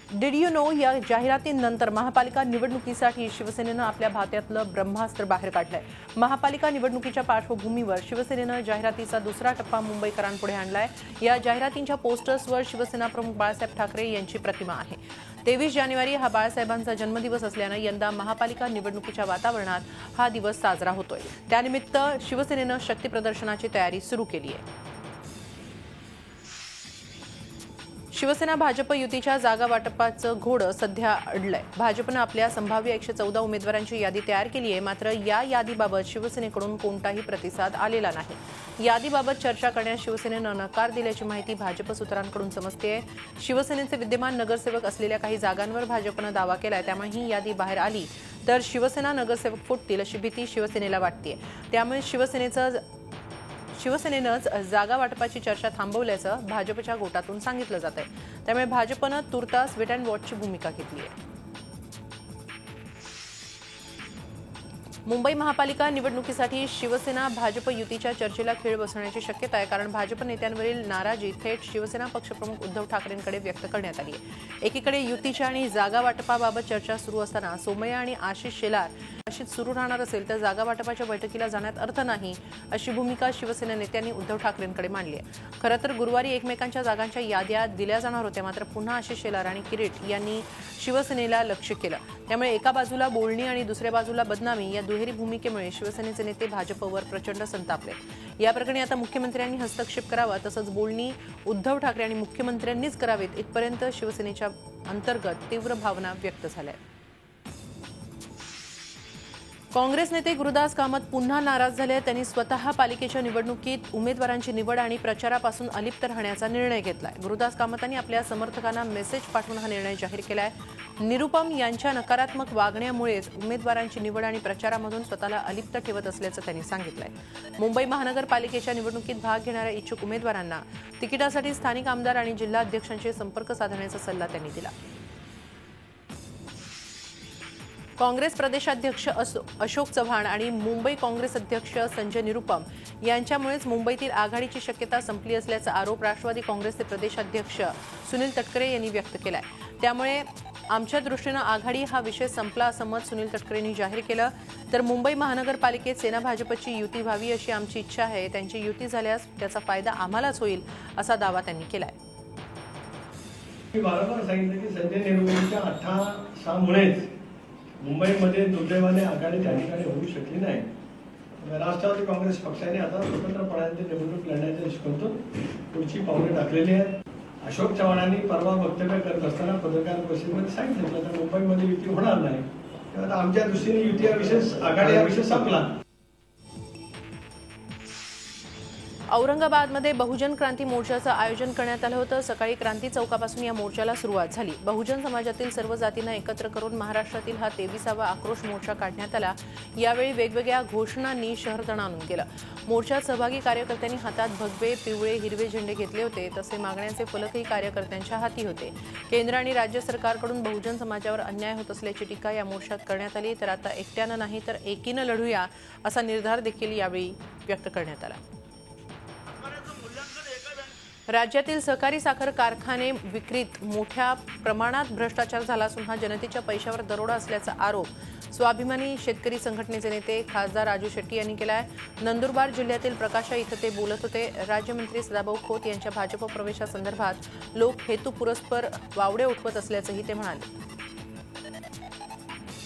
Did you know या जाहिरातीनंतर महापालिका निवडणुकीसाठी शिवसेनेनं आपल्या भात्यातलं ब्रह्मास्त्र बाहेर काढलंय। महापालिका निवडणुकीच्या पार्श्वभूमीवर शिवसेनेनं जाहिरातीचा दुसरा टप्पा मुंबईकरांपुढे आणलाय। या जाहिरातींच्या पोस्टर्सवर शिवसेना प्रमुख बाळासाहेब ठाकरे यांची प्रतिमा आहे। 23 जानेवारी हा बाळासाहेबांचा जन्मदिवस असल्यानं यंदा महापालिका निवडणुकीच्या वातावरणात हा दिवस साजरा होतोय। त्यानिमित्त शिवसेनेनं शक्ती प्रदर्शनाची तयारी सुरू केली आहे। शिवसेना भाजप युतीच्या जागा वाटपाचं घोडं सध्या अडलंय। भाजपनं आपल्या संभाव्य 114 उमेदवारांची यादी तयार केली आहे, मात्र या यादीबाबत शिवसेनेकडून कोणताही प्रतिसाद आलेला नाही। यादीबाबत चर्चा करण्यास शिवसेनेनं नकार दिल्याची माहिती भाजप सूत्रांकडून समजतेय। शिवसेनेचे विद्यमान नगरसेवक असलेल्या काही जागांवर भाजपनं दावा केलाय, त्यामुळे ही यादी बाहेर आली तर शिवसेना नगरसेवक फुटतील अशी भीती शिवसेनेला वाटतेय। त्यामुळे शिवसेनेनंच जागा वाटपाची चर्चा थांबवल्याचं भाजपच्या गोटातून सांगितलं जात आहे। त्यामुळे भाजपनं तुर्तास वेट अँड वॉचची भूमिका घेतली आहे। मुंबई महापालिका निवडणुकीसाठी शिवसेना भाजप युतीच्या चर्चेला खीळ बसण्याची शक्यता आहे, कारण भाजप नेत्यांवरील नाराजी थेट शिवसेना पक्षप्रमुख उद्धव ठाकरेंकडे व्यक्त करण्यात आली आहे। एकीकडे युतीच्या आणि जागा वाटपाबाबत चर्चा सुरू असताना सोमय्या आणि आशिष शेलार अशीच सुरू राहणार असेल तर जागा वाटपाच्या बैठकीला जाण्यात अर्थ नाही, अशी भूमिका शिवसेना नेत्यांनी उद्धव ठाकरेंकडे मांडली आहे। खरं तर गुरुवारी एकमेकांच्या जागांच्या याद्या दिल्या जाणार होत्या, मात्र पुन्हा आशिष शेलार आणि किरीट यांनी शिवसेनेला लक्ष्य केलं। त्यामुळे एका बाजूला बोलणी आणि दुसऱ्या बाजूला बदनामी या दुहेरी भूमिकेमुळे शिवसेनेचे नेते भाजपवर प्रचंड संतापले। या प्रकरणी आता मुख्यमंत्र्यांनी हस्तक्षेप करावा, तसंच बोलणी उद्धव ठाकरे आणि मुख्यमंत्र्यांनीच करावीत इथपर्यंत शिवसेनेच्या अंतर्गत तीव्र भावना व्यक्त झाल्या। काँग्रेस नेते गुरुदास कामत पुन्हा नाराज झाले। त्यांनी स्वतः पालिकेच्या निवडणुकीत उमेदवारांची निवड आणि प्रचारापासून अलिप्त राहण्याचा निर्णय घेतलाय। गुरुदास कामतांनी आपल्या समर्थकांना मेसेज पाठवून हा निर्णय जाहीर केलाय। निरुपम यांच्या नकारात्मक वागण्यामुळेच उमेदवारांची निवड आणि प्रचारामधून स्वतःला अलिप्त ठेवत असल्याचं त्यांनी सांगितलंय। मुंबई महानगरपालिकेच्या निवडणुकीत भाग घेणाऱ्या इच्छुक उमेदवारांना तिकिटासाठी स्थानिक आमदार आणि जिल्हा अध्यक्षांशी संपर्क साधण्याचा सल्ला त्यांनी दिला। काँग्रेस प्रदेशाध्यक्ष अशोक चव्हाण आणि मुंबई काँग्रेस अध्यक्ष संजय निरुपम यांच्यामुळेच मुंबईतील आघाडीची शक्यता संपली असल्याचा आरोप राष्ट्रवादी काँग्रेसचे प्रदेशाध्यक्ष सुनील तटकरे यांनी व्यक्त केलाय। त्यामुळे आमच्या दृष्टीनं आघाडी हा विषय संपला असं मत सुनील तटकरेंनी जाहीर केलं। तर मुंबई महानगरपालिकेत सेना भाजपची युती व्हावी अशी आमची इच्छा आहे। त्यांची युती झाल्यास त्याचा फायदा आम्हालाच होईल असा दावा त्यांनी केलाय। वारंवार सांगितलं की संजय निरुपमच्या अट्टहासामुळेच मुंबईमध्ये दुर्दैवाने आघाडी त्या ठिकाणी होऊ शकली नाही। राष्ट्रवादी काँग्रेस पक्षाने आता स्वतंत्रपणाने निवडणूक लढण्याच्या दृष्टिकोनातून पुढची पावले टाकलेली आहेत। अशोक चव्हाणांनी परवा वक्तव्य करत असताना पत्रकार परिषदेमध्ये सांगितलं तर मुंबईमध्ये युती होणार नाही, तर आमच्या दृष्टीने युती हा विषय, आघाडी हा विषय संपला। औरंगाबादमध्ये बहुजन क्रांती मोर्चाचं आयोजन करण्यात आलं होतं। सकाळी क्रांती चौकापासून या मोर्चाला सुरुवात झाली। बहुजन समाजातील सर्व जातींना एकत्र करून महाराष्ट्रातील हा 23वा आक्रोश मोर्चा काढण्यात आला। यावेळी वेगवेगळ्या घोषणांनी शहर दणाणून गेलं। मोर्चात सहभागी कार्यकर्त्यांनी हातात भगवे, पिवळे, हिरवे झेंडे घेतले होते, तसे मागण्यांचे फलकही कार्यकर्त्यांच्या हाती होते। केंद्र आणि राज्य सरकारकडून बहुजन समाजावर अन्याय होत असल्याची टीका या मोर्चात करण्यात आली। तर आता एकट्यानं नाही तर एकीनं लढूया असा निर्धार देखील यावेळी व्यक्त करण्यात आला। राज्यातील सहकारी साखर कारखाने विक्रीत मोठ्या प्रमाणात भ्रष्टाचार झाला असून हा जनतेच्या पैशावर दरोडा असल्याचा आरोप स्वाभिमानी शेतकरी संघटनेचे नेते खासदार राजू शेट्टी यांनी केला आहे। नंदुरबार जिल्ह्यातील प्रकाशा इथं ते बोलत होते। राज्यमंत्री सदाभाऊ खोत यांच्या भाजप प्रवेशासंदर्भात लोक हेतुपुरस्पर वावडे उठवत असल्याचंही ते म्हणाले।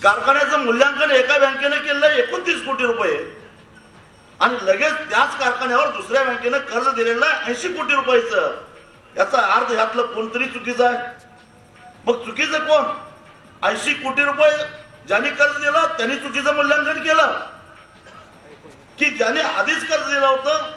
कारखान्याचं मूल्यांकन एका बँकेने केलं 29 कोटी रुपये आणि लगेच त्याच कारखान्यावर दुसऱ्या बँकेने कर्ज दिलेलं 80 कोटी रुपयाचं। याचा अर्थ यातलं कोणतरी चुकीचं आहे। मग चुकीचं कोण? 80 कोटी रुपये ज्यांनी कर्ज दिलं त्यांनी चुकीचं मूल्यांकन केलं की ज्यांनी आधीच कर्ज दिलं होतं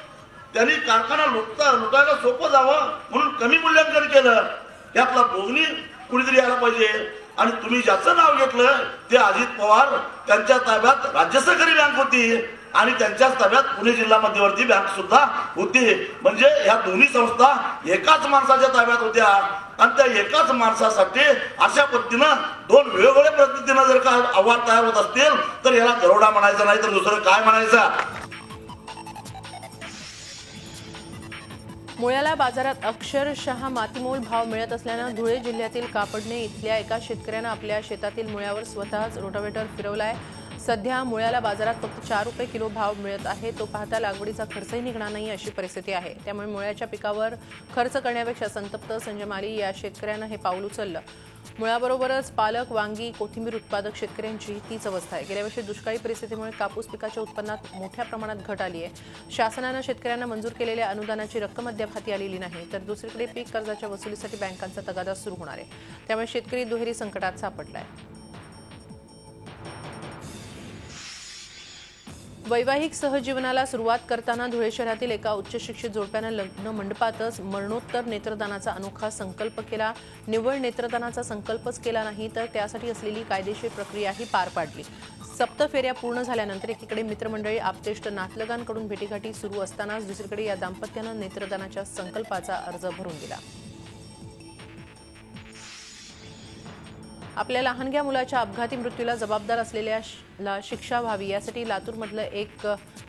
त्यांनी कारखाना लुटायला सोपं जावं म्हणून कमी मूल्यांकन केलं। यातला बोगणी कुणीतरी यायला पाहिजे। आणि तुम्ही ज्याचं नाव घेतलं ते अजित पवार, त्यांच्या ताब्यात राज्य सहकारी बँक होती आणि त्यांच्याच ताब्यात पुणे जिल्हा मध्यवर्ती बँक सुद्धा होती। म्हणजे ह्या दोन्ही संस्था एकाच माणसाच्या ताब्यात होत्या आणि त्या एकाच माणसासाठी अशा पद्धतीनं दोन वेगवेगळ्या पद्धतीनं जर का आव्हान तयार होत असतील तर याला दरोडा म्हणायचं नाही तर दुसरं काय म्हणायचं। मुळ्याला बाजारात अक्षरशः मातीमोल भाव मिळत असल्यानं धुळे जिल्ह्यातील कापडणे इथल्या एका शेतकऱ्यानं आपल्या शेतातील मुळ्यावर स्वतःच रोटावेटर फिरवलाय। सध्या मुळ्याला बाजारात फक्त 4 रुपये किलो भाव मिळत आहे। तो पाहता लागवडीचा खर्चही निघणार नाही अशी परिस्थिती आहे। त्यामुळे मुळ्याच्या पिकावर खर्च करण्यापेक्षा संतप्त संजय माली या शेतकऱ्यानं हे पाऊल उचललं। मुळ्याबरोबरच पालक, वांगी, कोथिंबीर उत्पादक शेतकऱ्यांची तीच अवस्था आहे। गेल्या वर्षी दुष्काळी परिस्थितीमुळे कापूस पिकाच्या उत्पन्नात मोठ्या प्रमाणात घट आली आहे। शासनानं शेतकऱ्यांना मंजूर केलेल्या अनुदानाची रक्कम अद्याप हाती आलेली नाही, तर दुसरीकडे पीक कर्जाच्या वसुलीसाठी बँकांचा तगादा सुरू होणार आहे। त्यामुळे शेतकरी दुहेरी संकटात सापडलाय। वैवाहिक सहजीवनाला सुरुवात करताना धुळे शहरातील एका उच्च शिक्षित जोडप्यानं लग्न मंडपातच मरणोत्तर नेत्रदानाचा अनोखा संकल्प केला। निव्वळ नेत्रदानाचा संकल्पच केला नाही, तर त्यासाठी असलेली कायदेशीर प्रक्रियाही पार पाडली। सप्त फेऱ्या पूर्ण झाल्यानंतर एकीकडे मित्रमंडळी, आप्तेष्ट, नातलगांकडून भेटीगाठी सुरू असतानाच दुसरीकडे या दाम्पत्यानं नेत्रदानाच्या संकल्पाचा अर्ज भरून दिला। आपल्या लहानग्या मुलाच्या अपघाती मृत्यूला जबाबदार असलेल्याला शिक्षा व्हावी यासाठी लातूरमधलं एक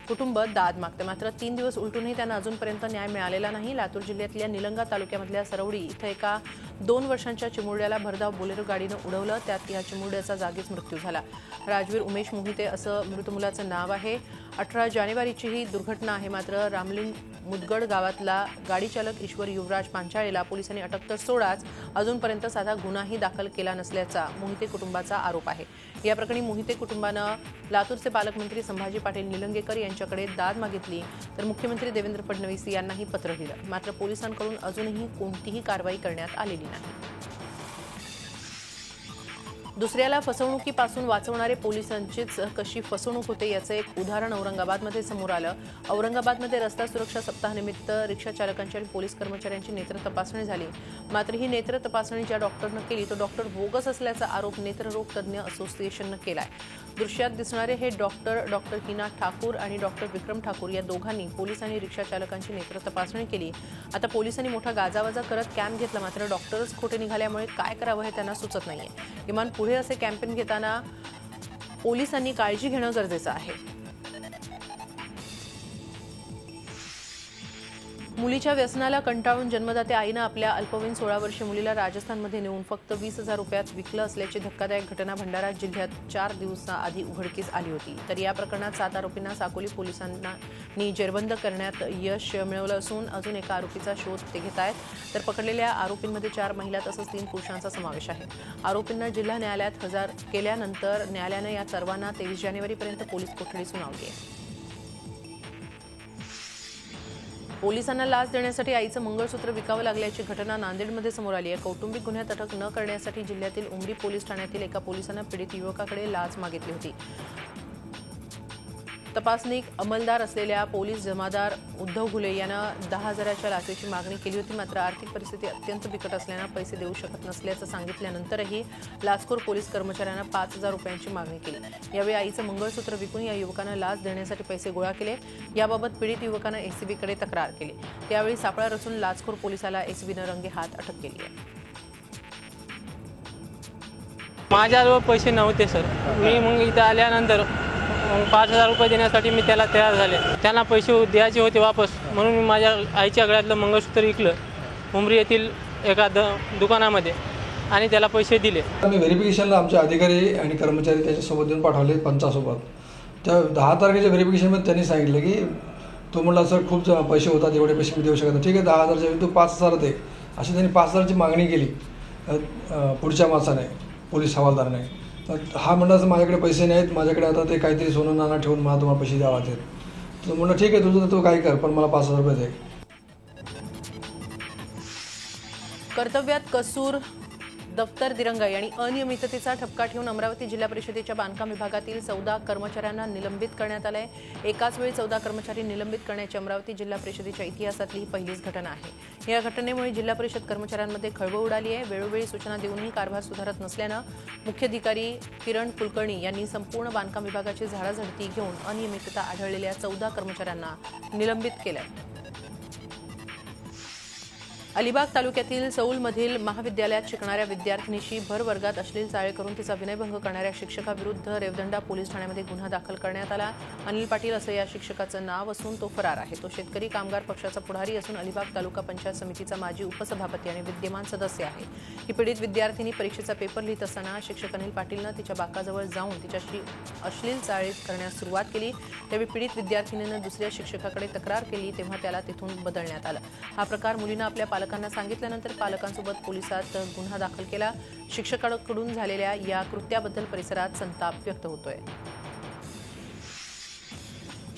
कुटुंब दाद मागते। मात्र 3 दिवस उलटूनही त्यांना अजूनपर्यंत न्याय मिळालेला नाही। लातूर जिल्ह्यातल्या निलंगा तालुक्यामधल्या सरवडी इथं एका 2 वर्षांच्या चिमुरड्याला भरधाव बोलेरो गाडीनं उडवलं, त्यात या चिमुरड्याचा जागीच मृत्यू झाला। राजवीर उमेश मोहिते असं मृत मुलाचं नाव आहे। 18 जानेवारीची ही दुर्घटना आहे। मात्र रामलिंग मुदगड गावातला गाडी चालक ईश्वर युवराज पांचाळेला पोलिसांनी अटक तर सोडाच अजूनपर्यंत साधा गुन्हाही दाखल केला नसल्याचा मोहिते कुटुंबाचा आरोप आहे। या प्रकरणी मोहिते कुटुंबानं लातूरचे पालकमंत्री संभाजी पाटील निलंगेकर यांच्याकडे दाद मागितली, तर मुख्यमंत्री देवेंद्र फडणवीस यांनाही पत्र दिलं। मात्र पोलिसांकडून अजूनही कोणतीही कारवाई करण्यात आलेली नाही। दुसऱ्याला फसवणुकीपासून वाचवणारे पोलिसांचीच कशी फसवणूक होते याचं एक उदाहरण औरंगाबादमध्ये समोर आलं। औरंगाबादमध्ये रस्ता सुरक्षा सप्ताहानिमित्त रिक्षा चालकांची आणि पोलीस कर्मचाऱ्यांची नेत्र तपासणी झाली। मात्र ही नेत्र तपासणी ज्या डॉक्टरनं केली तो डॉक्टर बोगस असल्याचा आरोप नेत्ररोग तज्ज्ञ असोसिएशननं केलाय। दृश्यात दिसणारे हे डॉक्टर हिना ठाकूर आणि डॉक्टर विक्रम ठाकूर या दोघांनी पोलीस आणि रिक्षा चालकांची नेत्र तपासणी केली। आता पोलिसांनी मोठा गाजावाजा करत कॅम्प घेतला, मात्र डॉक्टरच खोटे निघाल्यामुळे काय करावं हे त्यांना सुचत नाहीये। किमान पुढे असे कॅम्पेन घेताना पोलिसांनी काळजी घेणं गरजेचं आहे। मुलीच्या व्यसनाला कंटाळून जन्मदाते आईनं आपल्या अल्पवयीन 16 वर्षीय मुलीला राजस्थानमध्ये नेऊन फक्त 20,000 रुपयात विकलं असल्याची धक्कादायक घटना भंडारा जिल्ह्यात 4 दिवसाआधी उघडकीस आली होती। तर या प्रकरणात 7 आरोपींना साकोली पोलिसांनी जेरबंद करण्यात यश मिळवलं असून अजून एका आरोपीचा शोध ते घेत आहेत। तर पकडलेल्या आरोपींमध्ये 4 महिला तसंच 3 पुरुषांचा समावेश आहे। आरोपींना जिल्हा न्यायालयात हजर केल्यानंतर न्यायालयानं या सर्वांना 23 जानेवारीपर्यंत पोलीस कोठडी सुनावली आहे। पोलिसांना लाच देण्यासाठी आईचं मंगळसूत्र विकावं लागल्याची घटना नांदेडमध्ये समोर आली आहे। कौटुंबिक गुन्ह्यात अटक न करण्यासाठी जिल्ह्यातील उमरी पोलीस ठाण्यातील एका पोलिसानं पीडित युवकाकडे लाच मागितली होती। तपासणीक अंमलदार असलेल्या पोलीस जमादार उद्धव घुले यानं 10,000च्या लाचेची मागणी केली होती। मात्र आर्थिक परिस्थिती अत्यंत बिकट असल्यानं पैसे देऊ शकत नसल्याचं सांगितल्यानंतरही लाचखोर पोलीस कर्मचाऱ्यांना 5,000 रुपयांची मागणी केली। यावेळी आईचं मंगळसूत्र विकून या युवकानं लाच देण्यासाठी पैसे गोळा केले। याबाबत पीडित युवकानं एसीबीकडे तक्रार केली। त्यावेळी सापळा रचून लाचखोर पोलिसाला एसीबीनं रंगेहात अटक केली आहे। माझ्याजवळ पैसे नव्हते सर। मी मग इथं आल्यानंतर 5,000 रुपये देण्यासाठी मी त्याला तयार झाले। त्यांना पैसे द्यायचे होते वापस, म्हणून मी माझ्या आईच्या गळ्यातलं मंगळसूत्र विकलं उमरी येथील एका दुकानामध्ये आणि त्याला पैसे दिले। आम्ही व्हेरिफिकेशनला आमचे अधिकारी आणि कर्मचारी त्याच्यासोबत देऊन पाठवले पंचासोबत। त्या 10 तारखेच्या व्हेरिफिकेशनमध्ये त्यांनी सांगितलं की तो म्हटला सर खूप पैसे होतात, एवढे पैसे मी देऊ शकत नाही। ठीक आहे 10,000च्या तू 5,000 दे, अशी त्यांनी 5,000ची मागणी केली पुढच्या माणसाने, पोलीस हवालदाराने। हा म्हणला माझ्याकडे पैसे नाहीत, माझ्याकडे आता ते काहीतरी सोनं नाणं ठेवून मला तुम्हाला पैसे द्यावा लागतील। तो म्हणलं ठीक आहे तुझं तू काय कर, पण मला 5,000 रुपये दे। कर्तव्यात कसूर, दफ्तर दिरंगाई आणि अनियमिततेचा ठपका ठेवून अमरावती जिल्हा परिषदेच्या बांधकाम विभागातील 14 कर्मचाऱ्यांना निलंबित करण्यात आलंय। एकाच वेळी 14 कर्मचारी निलंबित करण्याची अमरावती जिल्हा परिषदेच्या इतिहासातली ही पहिलीच घटना आहे। या घटनेमुळे जिल्हा परिषद कर्मचाऱ्यांमध्ये खळबळ उडाली आहे। वेळोवेळी सूचना देऊनही कारभार सुधारत नसल्यानं मुख्याधिकारी किरण कुलकर्णी यांनी संपूर्ण बांधकाम विभागाची झाडाझडती घेऊन अनियमितता आढळलेल्या 14 कर्मचाऱ्यांना निलंबित केलंय। अलिबाग तालुक्यातील सौलमधील महाविद्यालयात शिकणाऱ्या विद्यार्थिनीशी भर वर्गात अश्लील चाळे करून तिचा विनयभंग करणाऱ्या शिक्षकाविरुद्ध रेवदंडा पोलीस ठाण्यामध्ये गुन्हा दाखल करण्यात आला. अनिल पाटील असं या शिक्षकाचं नाव असून तो फरार आहे. तो शेतकरी कामगार पक्षाचा पुढारी असून अलिबाग तालुका पंचायत समितीचा माजी उपसभापती आणि विद्यमान सदस्य आहे. ही पीडित विद्यार्थिनी परीक्षेचा पेपर लिहित असताना शिक्षक अनिल पाटीलनं तिच्या बाकाजवळ जाऊन तिच्याशी अश्लील चाळे करण्यास सुरुवात केली. त्यावेळी पीडित विद्यार्थिनीनं दुसऱ्या शिक्षकाकडे तक्रार केली तेव्हा त्याला तिथून बदलण्यात आलं. हा प्रकार मुलीनं आपल्या पालकांना सांगितल्यानंतर पालकांसोबत पोलिसात गुन्हा दाखल केला. शिक्षकाकडून झालेल्या या कृत्याबद्दल परिसरात संताप व्यक्त होतोय.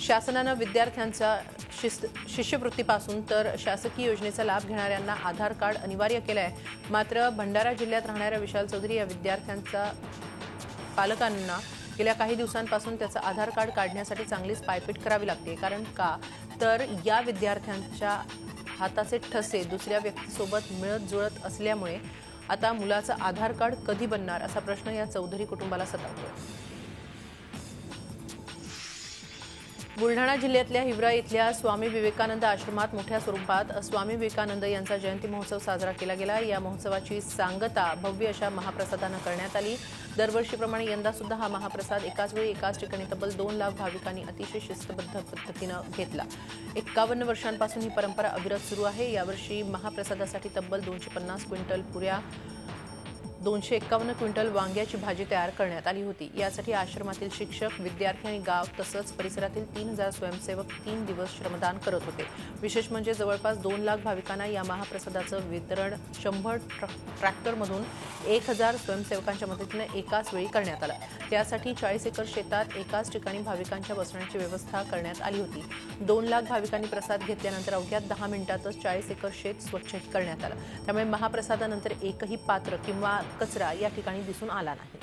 शासनानं विद्यार्थ्यांचा शिष्यवृत्तीपासून तर शासकीय योजनेचा लाभ घेणाऱ्यांना आधार कार्ड अनिवार्य केलं आहे. मात्र भंडारा जिल्ह्यात राहणाऱ्या विशाल चौधरी या विद्यार्थ्यांचा पालकांना गेल्या काही दिवसांपासून त्याचं आधार कार्ड काढण्यासाठी चांगलीच पायपीट करावी लागते. कारण का तर या विद्यार्थ्यांच्या हाताचे ठसे दुसऱ्या व्यक्तीसोबत मिळत जुळत असल्यामुळे आता मुलाचं आधार कार्ड कधी बनणार असा प्रश्न या चौधरी कुटुंबाला सतावतोय. बुलढाणा जिल्ह्यातल्या हिवरा इथल्या स्वामी विवेकानंद आश्रमात मोठ्या स्वरूपात स्वामी विवेकानंद यांचा जयंती महोत्सव साजरा केला गेला. या महोत्सवाची सांगता भव्य अशा महाप्रसादानं करण्यात आली. दरवर्षीप्रमाणे यंदा सुद्धा हा महाप्रसाद एकाच वेळी एकाच ठिकाणी तब्बल 2 लाख भाविकांनी अतिशय शिस्तबद्ध पद्धतीनं घेतला. 51 वर्षांपासून ही परंपरा अविरत सुरू आहे. यावर्षी महाप्रसादासाठी तब्बल 250 क्विंटल पुऱ्या, 251 क्विंटल वांग्याची भाजी तयार करण्यात आली होती. यासाठी आश्रमातील शिक्षक, विद्यार्थी आणि गाव तसंच परिसरातील 3000 स्वयंसेवक 3 दिवस श्रमदान करत होते. विशेष म्हणजे जवळपास 2 लाख भाविकांना या महाप्रसादाचं वितरण 100 ट्रॅक्टरमधून 1000 स्वयंसेवकांच्या मदतीनं एकाच वेळी करण्यात आलं. त्यासाठी 40 एकर शेतात एकाच ठिकाणी भाविकांच्या बसण्याची व्यवस्था करण्यात आली होती. 2 लाख भाविकांनी प्रसाद घेतल्यानंतर अवघ्या 10 मिनिटातच 40 एकर शेत स्वच्छ करण्यात आलं. त्यामुळे महाप्रसादानंतर एकही पात्र किंवा कचरा या ठिकाणी दिसून आला नाही.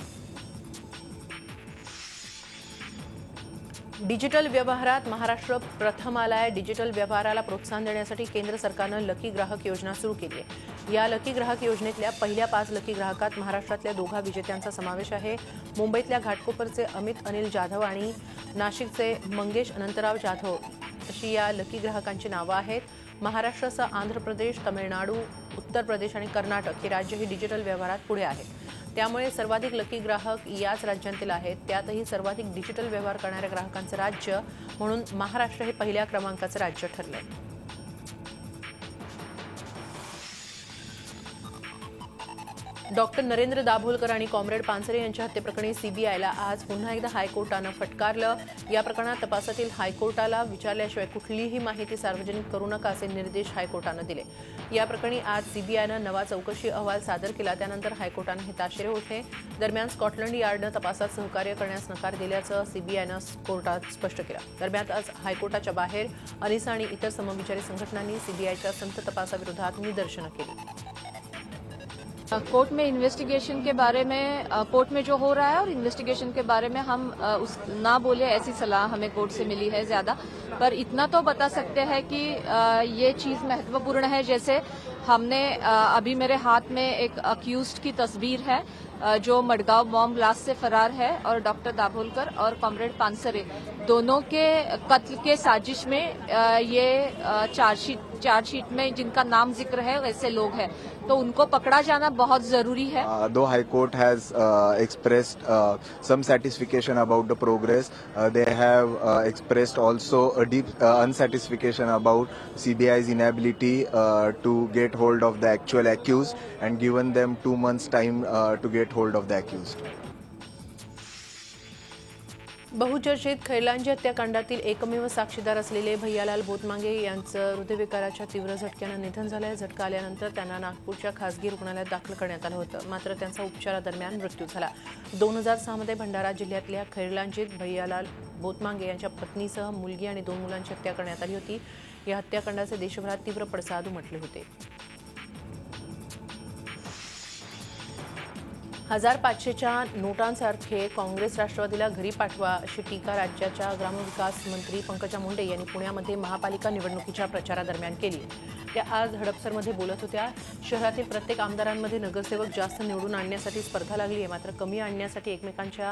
डिजिटल व्यवहारात महाराष्ट्र प्रथम आलाय. डिजिटल व्यवहाराला प्रोत्साहन देण्यासाठी केंद्र सरकारनं लकी ग्राहक योजना सुरू केली आहे. या लकी ग्राहक योजनेतल्या पहिल्या 5 लकी ग्राहकात महाराष्ट्रातल्या 2 विजेत्यांचा समावेश आहे. मुंबईतल्या घाटकोपरचे अमित अनिल जाधव आणि नाशिकचे मंगेश अनंतराव जाधव अशी या लकी ग्राहकांची नावं आहेत. महाराष्ट्रासह आंध्र प्रदेश, तामिळनाडू, उत्तर प्रदेश आणि कर्नाटक ही राज्य ही डिजिटल व्यवहारात पुढे आहेत. त्यामुळे सर्वाधिक लकी ग्राहक याच राज्यांतील आहेत. त्यातही सर्वाधिक डिजिटल व्यवहार करणाऱ्या ग्राहकांचं राज्य म्हणून महाराष्ट्र हे पहिल्या क्रमांकाचं राज्य ठरलंय. डॉक्टर नरेंद्र दाभोलकर आणि कॉम्रेड पानसरे यांच्या हत्येप्रकरणी सीबीआयला आज पुन्हा एकदा हायकोर्टानं फटकारलं. या प्रकरणात तपासातील हायकोर्टाला विचारल्याशिवाय कुठलीही माहिती सार्वजनिक करू नका असे निर्देश हायकोर्टानं दिले. या प्रकरणी आज सीबीआयनं नवा चौकशी अहवाल सादर केला. त्यानंतर हायकोर्टानं हे ताशेरे ओढले. दरम्यान स्कॉटलंड यार्डनं तपासात सहकार्य करण्यास नकार दिल्याचं सीबीआयनं कोर्टात स्पष्ट केलं. दरम्यान आज हायकोर्टाच्या बाहेर अनिसा आणि इतर समविचारी संघटनांनी सीबीआयच्या संथ तपासाविरोधात निदर्शनं केली. कोर्ट में इन्वेस्टिगेशन के बारे में कोर्ट में जो हो रहा है और इन्वेस्टिगेशन के बारे में हम ना बोले ऐसी सलाह हमें कोर्ट से मिली है ज्यादा. पर इतना तो बता सकते हैं कि ये चीज महत्वपूर्ण है. जैसे हमने अभी मेरे हाथ में एक अक्यूज्ड की तस्वीर है जो मडगांव बॉम्ब ब्लास्ट से फरार है और डॉक्टर दाभोलकर और कॉमरेड पानसरे दोनों के कत्ल के साजिश में ये चार्जशीट में जिनका नाम जिक्र है वैसे लोग हैं, तो उनको पकड़ा जाना बहुत जरूरी है. Though High Court has expressed some satisfaction about the progress, they have expressed also a deep unsatisfaction about CBI's inability to get hold of the actual accused and given them 2 months time to get hold of the accused. बहुचर्चित खैरलांजी हत्याकांडातील एकमेव साक्षीदार असलेले भैयालाल बोतमांगे यांचं हृदयविकाराच्या तीव्र झटक्यानं निधन झालंय. झटका आल्यानंतर त्यांना नागपूरच्या खासगी रुग्णालयात दाखल करण्यात आलं होतं. मात्र त्यांचा उपचारादरम्यान मृत्यू झाला. 2006 मध्ये भंडारा जिल्ह्यातल्या खैरलांजीत भैयालाल बोतमांगे यांच्या पत्नीसह मुलगी आणि 2 मुलांची हत्या करण्यात आली होती. या हत्याकांडाचे देशभरात तीव्र पडसाद उमटले होते. 1500च्या नोटांसारखे काँग्रेस राष्ट्रवादीला घरी पाठवा अशी टीका राज्याच्या ग्रामविकास मंत्री पंकजा मुंडे यांनी पुण्यामध्ये महापालिका निवडणुकीच्या प्रचारादरम्यान केली. त्या आज हडपसरमध्ये बोलत होत्या. शहरातील प्रत्येक आमदारांमध्ये नगरसेवक जास्त निवडून आणण्यासाठी स्पर्धा लागली आहे, मात्र कमी आणण्यासाठी एकमेकांच्या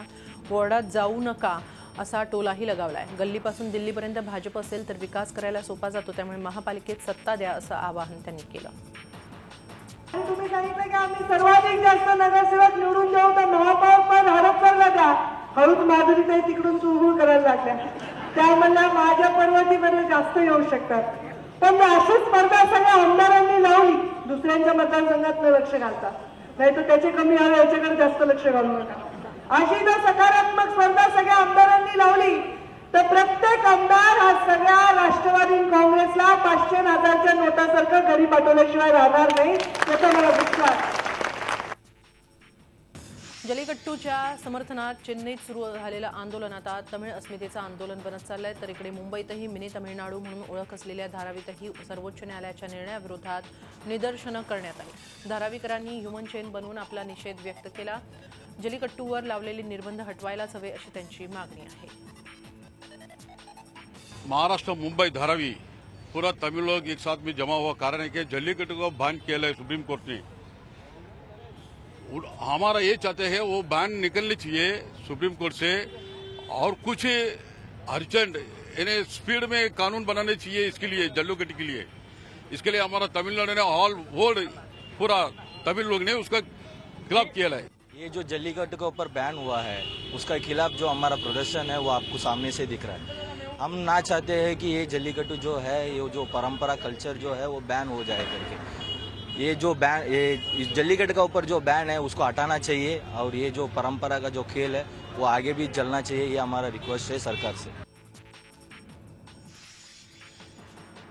वॉर्डात जाऊ नका असा टोलाही लगावलाय. गल्लीपासून दिल्लीपर्यंत भाजप असेल तर विकास करायला सोपा जातो, त्यामुळे महापालिकेत सत्ता द्या असं आवाहन त्यांनी केलं. तुम्ही सांगितलं की आम्ही सर्वाधिक जास्त नगरसेवक निवडून देऊ, तर महापौर पण हडपसरला द्या. हळूच माधुरीताई तिकडून चुळबुळ करायला लागल्या. त्या म्हणल्या माझ्या पर्वतीमध्ये जास्त येऊ शकतात. पण अशी स्पर्धा सगळ्या आमदारांनी लावली, दुसऱ्यांच्या मतदारसंघात लक्ष घालता, नाही तर त्याचे कमी हवे याच्याकडे जास्त लक्ष घालू नका. अशी जर सकारात्मक स्पर्धा सगळ्या आमदारांनी लावली तर प्रत्येक आमदार हा सगळ्या राष्ट्रवादी काँग्रेसला 500,000च्या नोटासारखं घरी पाठवल्याशिवाय राहणार नाही, याचा मला विश्वास. जल्लीकट्टूच्या समर्थनात चेन्नईत सुरू झालेलं आंदोलन आता तमिळ अस्मितेचं आंदोलन बनत चाललंय. तर इकडे मुंबईतही मिनी तमिळनाडू म्हणून ओळख असलेल्या धारावीतही सर्वोच्च न्यायालयाच्या निर्णयाविरोधात निदर्शनं करण्यात आली. धारावीकरांनी ह्युमन चेन बनवून आपला निषेध व्यक्त केला. जल्लीकट्टूवर लावलेले निर्बंध हटवायलाच हवे अशी त्यांची मागणी आहे. महाराष्ट्र, मुंबई, धारावी पूरा तमिल लोग एक साथ में जमा हुआ कारण है कि जल्लीकट्टू को बैन किया है सुप्रीम कोर्ट ने. हमारा ये चाहते हैं वो बैन निकलनी चाहिए सुप्रीम कोर्ट से और कुछ अर्जेंट इन्हें स्पीड में कानून बनाने चाहिए इसके लिए, जल्लीकट्टू के लिए. इसके लिए हमारा तमिलनाडु ने ऑल वर्ल्ड पूरा तमिल लोग ने उसका खिलाफ किया है. ये जो जल्लीकट्टू के ऊपर बैन हुआ है उसका खिलाफ जो हमारा प्रदर्शन है वो आपको सामने से दिख रहा है. हम ना चाहते हैं कि ये जल्लीकट्टू जो है, ये जो परंपरा कल्चर जो है वो बैन हो जाए करके. ये जो बैन, ये जल्लीकट्टू का ऊपर जो बैन है उसको हटाना चाहिए और ये जो परंपरा का जो खेल है वो आगे भी चलना चाहिए. ये हमारा रिक्वेस्ट है सरकार से.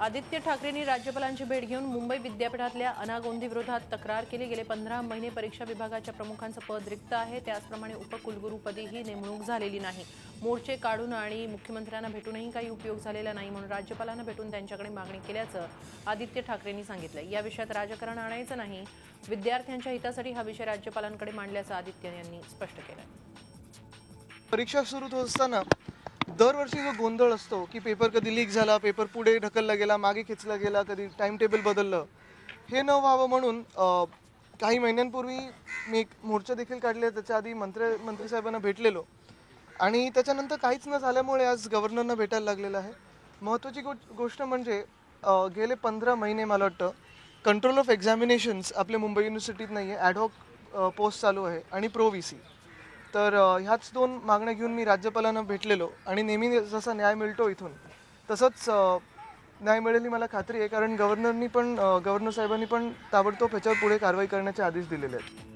आदित्य ठाकरेंनी राज्यपालांची भेट घेऊन मुंबई विद्यापीठातल्या अनागोंदी विरोधात तक्रार केली. गेले 15 महिने परीक्षा विभागाच्या प्रमुखांचं पद रिक्त आहे. त्याचप्रमाणे उपकुलगुरूपदीही नेमणूक झालेली नाही. मोर्चे काढून आणि मुख्यमंत्र्यांना भेटूनही काही उपयोग झालेला नाही, म्हणून राज्यपालांना भेटून त्यांच्याकडे मागणी केल्याचं आदित्य ठाकरेंनी सांगितलं. या विषयात राजकारण आणायचं नाही, विद्यार्थ्यांच्या हितासाठी हा विषय राज्यपालांकडे मांडल्याचं आदित्य यांनी स्पष्ट केलं. परीक्षा सुरू होत असताना दरवर्षी जो गोंधळ असतो की पेपर कधी लीक झाला, पेपर पुढे ढकलला गेला, मागे खेचला गेला, कधी टाइम टेबल बदललं, हे न व्हावं म्हणून काही महिन्यांपूर्वी मी एक मोर्चा देखील काढले. त्याच्या आधी मंत्री साहेबांना भेटलेलो आणि त्याच्यानंतर काहीच न झाल्यामुळे आज गव्हर्नरना भेटायला लागलेलं आहे. महत्त्वाची गोष्ट म्हणजे गेले 15 महिने मला वाटतं कंट्रोल ऑफ एक्झामिनेशन्स आपल्या मुंबई युनिव्हर्सिटीत नाही आहे, ॲडहॉक पोस्ट चालू आहे आणि प्रो VC. तर ह्याच 2 मागण्या घेऊन मी राज्यपालांना भेटलेलो आणि नेहमी जसा न्याय मिळतो इथून तसंच न्याय मिळेल मला खात्री आहे, कारण गव्हर्नर साहेबांनी पण ताबडतोब ह्याच्यावर पुढे कारवाई करण्याचे आदेश दिलेले आहेत.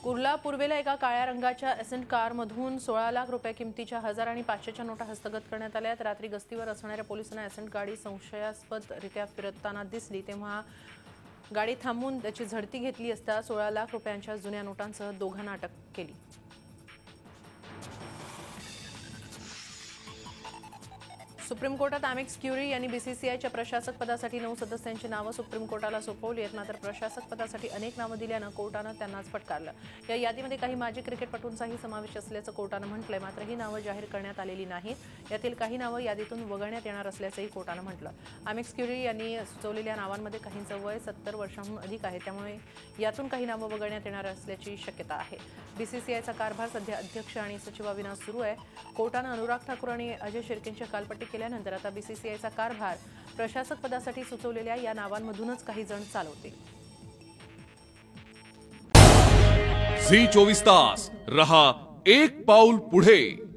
कुर्ला पूर्वेला एका काळ्या रंगाच्या एसेंट कारमधून 16 लाख रुपये किमतीच्या 1000 आणि 500च्या नोटा हस्तगत करण्यात आल्या. रात्री गस्तीवर असणाऱ्या पोलिसांना एसेंट गाडी संशयास्पदरित्या फिरताना दिसली, तेव्हा गाडी थांबवून त्याची झडती घेतली असता 16 लाख रुपयांच्या जुन्या नोटांसह दोघांना अटक केली. सुप्रीम कोर्टात अमेक्स क्युरी यांनी BCCIच्या प्रशासक पदासाठी 9 सदस्यांची नावं सुप्रीम कोर्टाला सोपवली आहेत. मात्र प्रशासक पदासाठी अनेक नावं दिल्यानं कोर्टानं त्यांनाच फटकारलं. या यादीमध्ये काही माजी क्रिकेटपटूंचाही समावेश असल्याचं कोर्टानं म्हटलंय. मात्र ही नावं जाहीर करण्यात आलेली नाहीत. यातील काही नावं यादीतून वगळण्यात येणार असल्याचंही कोर्टानं म्हटलं. अमेक्स क्युरी यांनी सुचवलेल्या नावांमध्ये काहींचं वय 70 वर्षांहून अधिक आहे, त्यामुळे यातून काही नावं वगळण्यात येणार असल्याची शक्यता आहे. BCCIचा कारभार सध्या अध्यक्ष आणि सचिवाविना सुरू आहे. कोर्टानं अनुराग ठाकूर आणि अजय शिर्केंची कालपट्टी केल्यानंतर आता BCCIचा कारभार प्रशासक पदासाठी सुचवलेल्या या नावांमधूनच काही जण चालवतील. झी 24 तास रहा एक पाऊल पुढे.